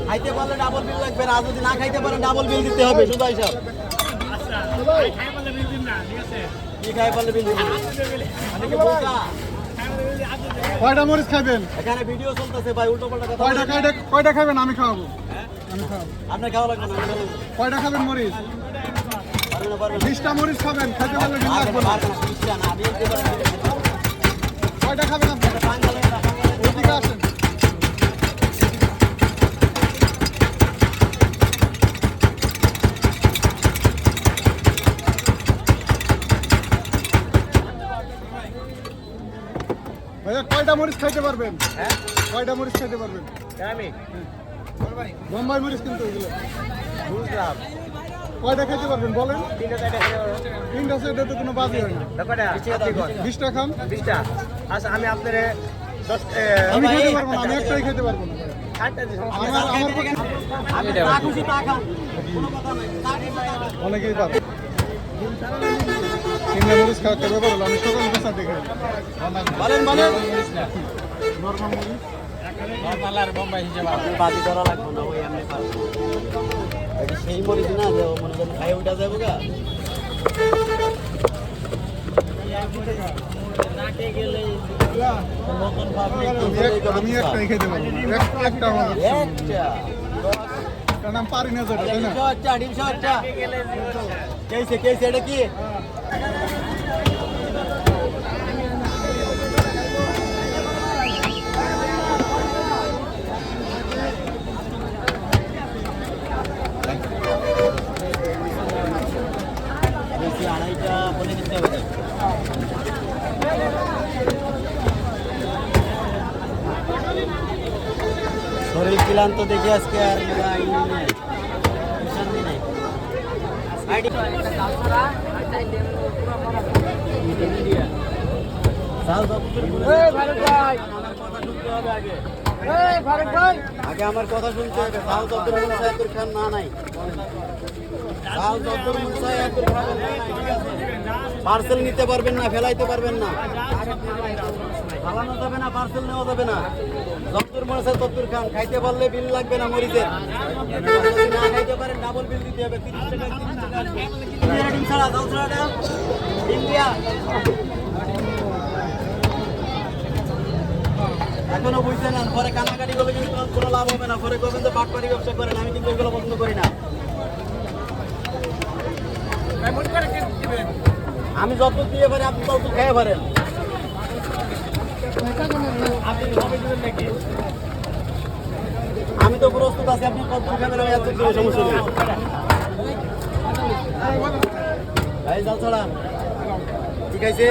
খাইতে পারলে ডাবল বিল লাগবে না, আর যদি না খাইতে পারেন ডাবল বিল দিতে হবে। শুধু হিসাব কি খাই পারলে বিল দিবেন? আমি কি বোকা? কয়টা মরিচ খাবেন? এখানে ভিডিও চলতেছে ভাই, উল্টো পাল্টা কথা কয়টা খাবেন? আমি খাওয়াবো। আমি খাওয়াবো। আপনার খাওয়া লাগবে না, আমি খাবো। কয়টা খাবেন মরিচ? পারবেন না, পারবেন না। 20টা মরিচ খাবেন, খাইতে পারলে বিল লাগবে না। পারবেন না, 20 টা না, 20 দিতে পারেন। কয়টা খাবেন আপনি? এদিকে আসেন। ভাইয়া কয়টা মরিচ খাইতে পারবেন? হ্যাঁ, কয়টা মরিচ খাইতে পারবেন? আমি বোম্বাই মরিচ কিন্তু এগুলো। বুঝলাম। কয়টা খাইতে পারবেন বলেন? 3টা 4টা খেয়ে যাবো। 3টা সেটা তো কোনো বাজে হয় না। কয়টা? 20টা খান। 20টা। আচ্ছা, আমি আপনারে 10 আমি খাইতে পারবো না, আমি একটাই খাইতে পারবো না। আমি যা খুশি তা খান, কোনো কথা নাই। অনেকেই পারে। 3টা মরিচ খাওয়া একটা ব্যাপার হলো, আমি সকাল বেচা দেখে বলেন বলেন। নর্মাল মরিচ আপনার বাজি ধরা লাগবে না, ওই এমনি পারবো। এটা সেই মরিচ না যে মনে করেন খাই উঠা যাবো গা। নাকে গেলে নতুন ভাবলে আমি একটাই খেতে পারবো না। একটা আমার একটা কারণ আমি পারি না যেটা, তাই না? ডিমশো একটা কেসে কেসে এটা কি? আড়াইটা বলে দিতে হবে। শরীর ক্লান্ত দেখে আজকে আর শান্তি নেই। আগে আমার কথা শুনতে হবে। সাল দপ্তর সাহেবের খান না নাই, সাল দপ্তর সাহেবের খাবেন না, ঠিক আছে? পার্সেল নিতে পারবেন না, ফেলাইতে পারবেন না, ফালানো যাবে না, পার্সেল নেওয়া যাবে না। দপ্তর মনসা দপ্তর খান, খাইতে পারলে বিল লাগবে না মরিচের। যদি না খাইতে পারেন ডাবল বিল দিতে হবে। 30 টাকা 30 টাকা ডিম ছাড়া, দাও ছাড়া ইন্ডিয়া। এখনো বুঝতে না, পরে কানাকাটি করলে কিন্তু কোনো লাভ হবে না। পরে করবেন যে বাটপাড়ি ব্যবসা করেন, আমি কিন্তু এগুলো পছন্দ করি না। আমি যত দিয়ে পারি আপনি তত খেয়ে পারেন। আমি তো প্রস্তুত আছি, আপনি কত খাবেন আমি এত সমস্যা নেই। ভাই জাল ছাড়া ঠিক আছে।